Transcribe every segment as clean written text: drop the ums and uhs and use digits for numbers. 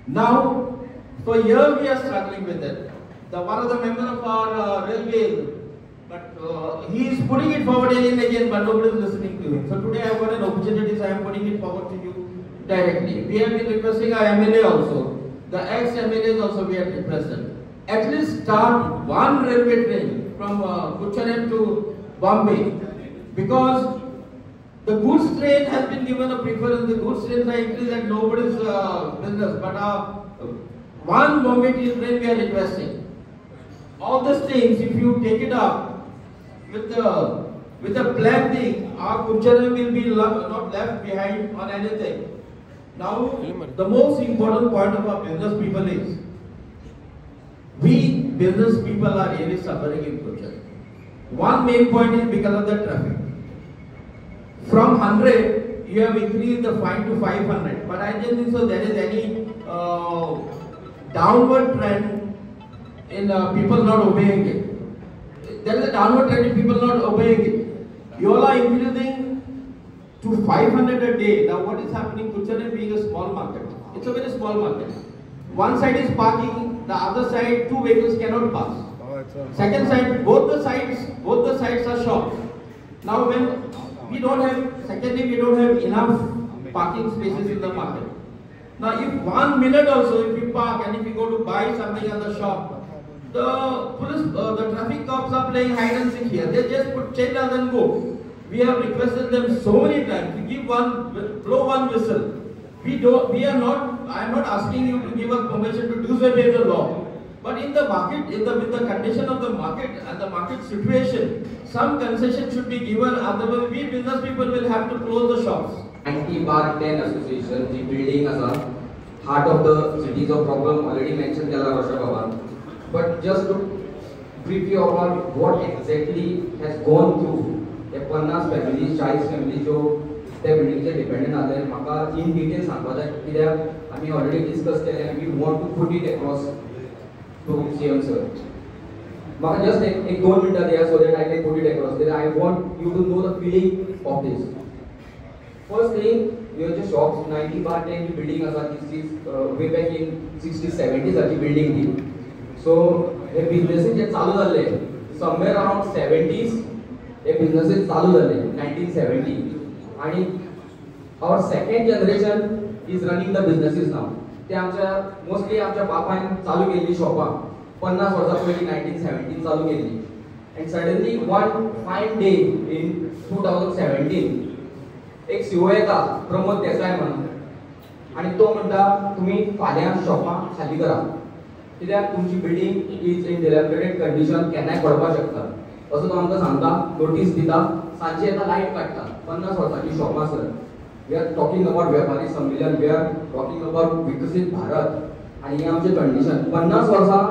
Now, for years we are struggling with it. The one of the members of our railway, but he is putting it forward again and again, but nobody is listening to him. So today I have got an opportunity, so I am putting it forward to you directly. We have been requesting our MLA also, the ex-MLAs also we have requested. At least start one railway train from Kucharam to Bombay, because the goods train has been given a preference. The goods trains are increased at nobody's business, but one Bombay train we are requesting. All the trains, if you take it up with the black thing, our Kucharam will be not left behind on anything. Now, the most important point of our business people is, we business people are really suffering in Kucharam. One main point is because of the traffic. From 100, you have increased the fine to 500, but I don't think so there is any downward trend in people not obeying it. There is a downward trend in people not obeying it. You all are increasing to 500 a day. Now what is happening? Kucharam being a small market. It's a very small market. One side is parking, the other side 2 vehicles cannot pass. Second side, both the sides are shops. Now when we don't have enough parking spaces in the market. Now if 1 minute also, if we park and if we go to buy something at the shop, the police, the traffic cops are playing hide and seek here. They just put chain and go. We have requested them so many times to blow one whistle. I am not asking you to give us permission to disobey the law. But in the market, with the condition of the market and the market situation, some concession should be given, otherwise we business people will have to close the shops. 90/10 association, the building as a heart of the cities of problem, already mentioned Jala Rosha Bhavan. But just to brief you about what exactly has gone through, a 50 families, 40 families जो त्या बिल्डिंगचे dependent आले, म्हाका in detail सांगपाक जाय कित्याक आमी already discuss केले आनी we want to put it across to CM sir. Maka just एक 2 minutes there so that I can put it across. That I want you to know the feeling of this. First thing, we are just shops 90/10 की building असा this is way back in 60s 70s अशी building थी. So हे businesses जे चालू झाले somewhere around 70s हे businesses चालू झाले 1970 आणि our second generation is running the businesses now. ते आमच्या मोस्टली आमच्या बापान चालू केली शॉपा 50 वर्सां पयलीं 1970 चालू केली and suddenly one fine day in 2017 एक सीओ येता प्रमोद देसाई म्हणून आणि तो म्हणटा तुम्ही फाल्यां शॉपा खाली करा कित्याक तुमची बिल्डिंग इज इन डिलॅपिडेटेड कंडिशन केन्नाय पडपाक शकता असो तो आमकां सांगता नोटीस दिता सांजचे येता लायट काडटा 50 वर्सांची शॉपा sir. We are talking about व्यापारी सम्मेलन, we are talking about विकसित भारत आणि हे आमचे कंडिशन 50 वर्सां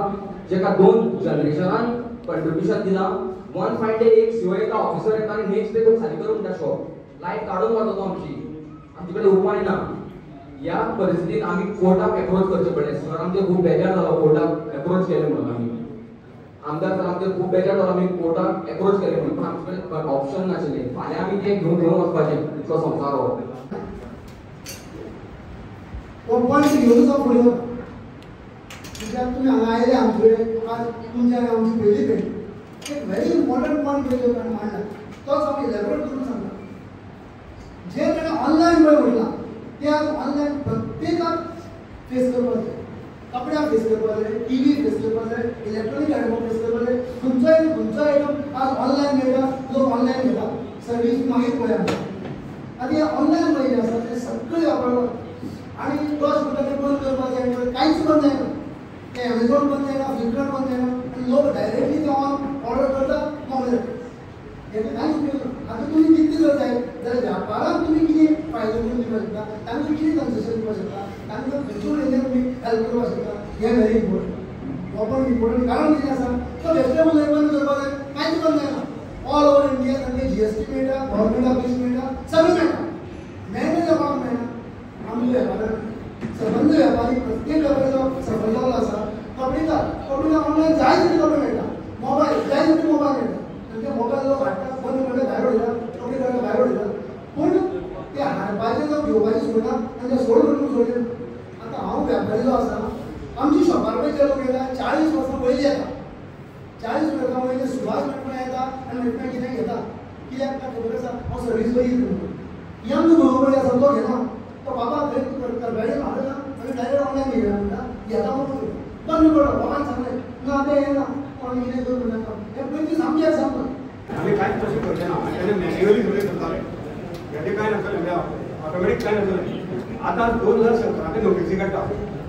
जेका 2 जनरेशनान कंट्रिब्युशन दिला. वन फायन डे एक सीओ येता ऑफिसर येता आणि नेक्स्ट डे तो खाली करून म्हणटा शॉप लायट काढून वता आमची कडेन उपाय ना. या परिस्थितीत आम्ही कोर्टाक अप्रोच करचे पडले. सर आमचे खूप बेजार झाला कोर्टाक अप्रोच केले म्हणून आम्ही आमदार सर आमचे खूप बेजार झाला आम्ही कोर्टाक अप्रोच केले म्हणून पण आमचे ऑप्शन नाशिल्ले. फाल्यां आमी ते घेवन वचपाचे इतको संवसार हो पॉइंट घेऊन जाऊ पुढे म्हणजे तुम्ही हांगा आयले आमचे आज तुमच्या आमची पहिली भेट एक व्हेरी इम्पॉर्टंट पॉइंट घेऊन मांडला तोच आम्ही इलॅबोरेट करून सांगता. जे ताणें ऑनलायन वेळ म्हटला ते आज ऑनलायन प्रत्येकाक फेस करपाक जाय. कपड्याक फेस करपाक जाय, टीव्ही फेस करपाक जाय, इलेक्ट्रॉनिक आयटम फेस करपाक जाय. खंयचो आयटम आज ऑनलायन मेळटा लोक ऑनलायन घेता सर्वीस मागीर पळया आनी हे ऑनलायन पळय आसा ते सगळे वापरतात आणि तो सुद्धा बंद करपाक जाय कांयच बंद जायना. ते एमेझॉन बंद जायना, फ्लिपकार्ट बंद जायना आनी लोक डायरेक्टली ते ऑर्डर करता मोबायल हेका कांयच उपयोग ना. आतां तुमी कितें करताय जाल्यार व्यापाराक तुमी कितें फायदो करून दिवपाक शकता, तांकां कितें कन्सेशन दिवपाक शकता, तांकां खंयच्यो रितीन तुमी हेल्प करपाक शकता. हे व्हेरी इम्पॉर्टंट. हो पण इम्पॉर्टंट कारण कितें आसा तो वेजिटेबल बंद करपाक जाय कांयच बंद जायना. ऑल ओवर इंडिया तांकां जीएसटी मेळटा, गव्हर्नमेंट ऑफिस मेळटा, सगळें मेळटा. मेळटा तें कोणाक मेळना आमचे व्यापाराक संबंध व्यापारी प्रत्येक व्यापारी संबंध जाल्लो आसा. कपडे ऑनलायन जाय तितले कपडे मेळटा, मोबायल जाय तितले मोबायल मेळटा आनी ते मोबायल लोक हाडटा बंद करता नेटवर्क कितें घेता कित्याक काय खबर आसा हांव सर्वीस बरी दिता यंग गोवोबळी आसा तो घेना तो बाबा थंय करगाडी हाडना आनी डायरेक्ट ऑनलायन घेया म्हणटा घेता म्हणून बंद करता बाबान सांगलें ना तें येना कोण कितें करूं नाका हें पयलीं सामकें आसा आम्ही काय तसे करते ना त्याने मॅन्युअली सगळे करताले याचे काय नसले ऑटोमॅटिक काय नसले आता 2017 नोटीसी काढता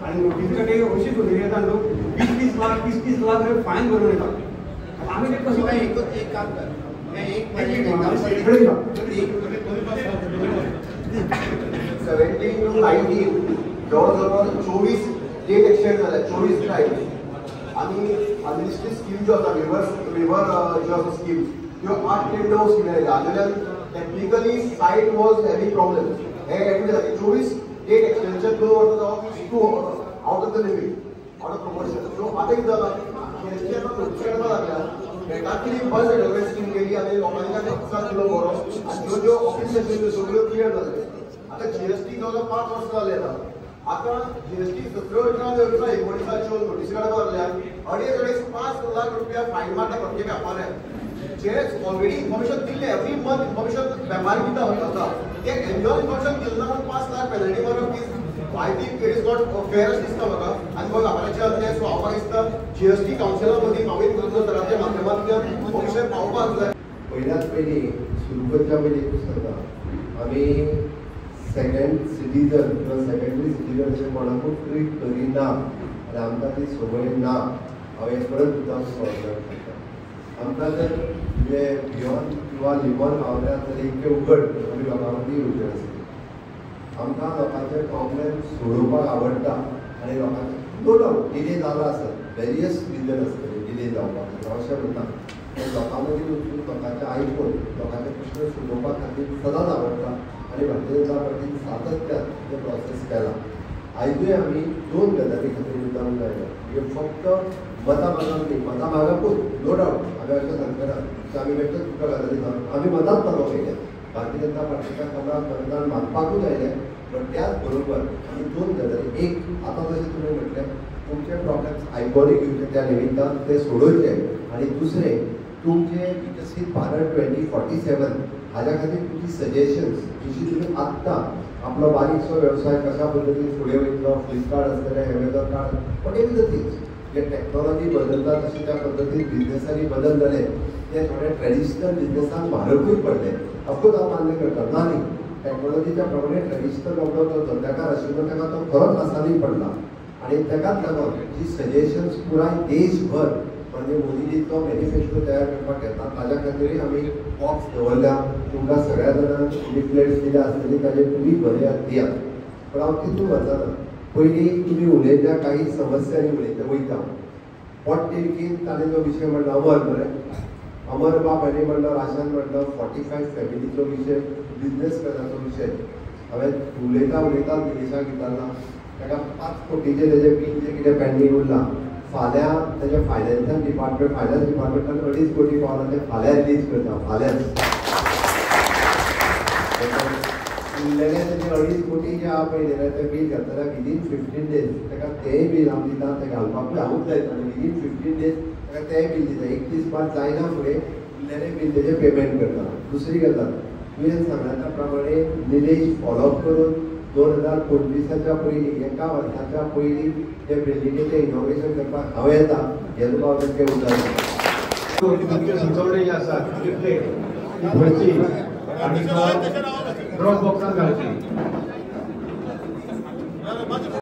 आणि नोटीसी काढे अशीच होती येतात लोक 20-20 लाख 30-30 लाख फाईन भरून येतात आम्ही ते कसं काय एक काम कर मैं एक 17 to 19 जवळजवळ 24 डेट एक्सटेंड झाल्या 24 टाइम आणि अनलिस्टेड स्कीम जो आसा रिव्हर ज्यो आसा स्कीम त्यो 8 टेंडर स्कीम आयल्या जाल्यार technically site was heavy problem हे एक्टिव्ह जाली 24 डेट एक्सटेंशन 2 वर्सां to out of the limit out of promotion so आता कितें जाला जीएसटी आता नोटीस काडपाक लागल्या एकाकी बस सेटलमेंट स्कीम केली आनी लोकांनी काय प्रतिसाद दिलो बरो आनी ज्यो ज्यो ऑफिस सेशन सगळ्यो क्लियर जाल्यो आता जीएसटी जवळ 5 वर्सां जाली आता जीएसटी 17-18 नोटीस काडपाक लागल्या 2.5 लाख रुपया फायन मारता प्रत्येक व्यापाऱ्याक जे ऑलरेडी इन्फॉर्मेशन दिल्ले एवरी मंथ इन्फॉर्मेशन व्यापारी दिता होता ते एन्युअल इन्फॉर्मेशन दिलं ना 5 लाख पेनल्टी मारप की I think it is not fair दिसता म्हाका आनी मग व्यापाऱ्याच्या ते सो हांव दिसता जीएसटी कावन्सिला मदीं हांवें तराच्या माध्यमांतल्यान हो विशय पावपाक जाय पहिल्याच पयली सुरू करच्या पयली सांगता आमी सेकंड सिटीजन किंवा सेकंडरी सिटीजन अशें कोणाकूच ट्रीट करिना आनी आमकां ती संवय ना हांव हे परत सुद्दां प्रॉब्लेम करता आमकां जर म्हणजे भियोन किंवा लिमोन पावल्या जाल्यार इतकें उगड आमी लोकां मदीं येवचें आसता आमकां लोकांचे प्रॉब्लेम सोडोवपाक आवडटा आनी लोकांचे नो डावट डिले जाला आसत वेरियस रिजन आसतले डिले जावपाक हांव अशें म्हणटा लोकां मदीं वचून लोकांचें आयकून लोकांचे प्रश्न सोडोवपा खातीर सदांच आवडटा आनी भारतीय जनता पार्टीन सातत्यान तें प्रोसेस केला आयजूय आमी 2 गजाली खातीर मुद्दाम लायला हे फक्त मतां मागप न्ही मतां मागपूच नो डावट आमी अशें सांगतना की आमी बेश्टोच तुका गजाली ना आमी मतांच मागप येयले भारतीय जनता पार्टीच्या खबराक मतदान मागपाकूच आयले पण त्याच बरोबर आमी 2 गजाली एक आतां जशें तुमी म्हटलें तुमचे प्रॉब्लेम्स आयकोनी घेवचे त्या निमित्तान ते सोडोवचे आनी दुसरें तुमचे विकसीत भारत 2047 हाज्या खातीर तुमची सजेशन्स जशी तुमी आत्तां आपलो बारीकसो वेवसाय कशा पद्दतीन फुडें वयतलो फ्लिपकार्ट आसतलें Amazon card what ever the things जे टॅक्नॉलॉजी बदलता तशें त्या पद्दतीन बिझनेसांनी बदल जाले ते थोडे ट्रेडिशनल बिझनेसांक म्हारगूय पडले अफकोर्स हांव मान्य करता ना न्ही टॅक्नॉलॉजीच्या प्रमाणे ट्रेडिशनल बाबडो तो धंद्याकार आशिल्लो ताका तो खरोच आसानी पडला आनी ताकाच लागून जी सजेशन्स पुराय देशभर म्हणजे मोदीजी तो मॅनिफेस्टो तयार करपाक येता ताज्या खातीरय आमी बॉक्स दवरल्या तुमकां सगळ्या जाणांक लिफलेट्स दिल्या आसतली ताजेर तुमी बरें दियात पण हांव तितून वचना पयलीं तुमी उलयल्ल्या काही समस्यांनी उलयता वयता पोटतिडकीन ताणें जो विशय म्हणला अमर बरें अमर बाब हांणी म्हणलो राशन म्हणलो 45 फॅमिलीचो विशय बिझनेसमॅनाचो विशय हांवें उलयता दिनेशाक विचारला ताका 5 कोटीचें तेजें बील जें कितें पेंडींग उरलां फाल्यां तेजें फायनान्स डिपार्टमेंटान 2.5 कोटी पावला तें फाल्यां रिलीज करता फाल्यांच उरलेलें तेजें 2.5 कोटी जें आहा पळय न्ही तें बील घातल्यार विदीन 15 डेज ताका तेंय बील हांव दिता तें घालपाकूय हांवूच जायता आनी विदीन 15 डेज ताका तेंय बील दिता 31 मार्च जायना फुडें उरलेलें बील तेजें पेमेंट करता दुसरी गजाल तुवें सांगल्या त्या प्रमाणे निलेश फॉलोअप करून 2025च्या पयलीं एका वर्साच्या पयलीं ते बिल्डिंगेचें इनॉग्रेशन करपाक हांव येता हें तुका हांव तेंके उदाहरण सुचोवणी जी आसा लिफलेट भरची आनी ड्रॉप बॉक्सान घालची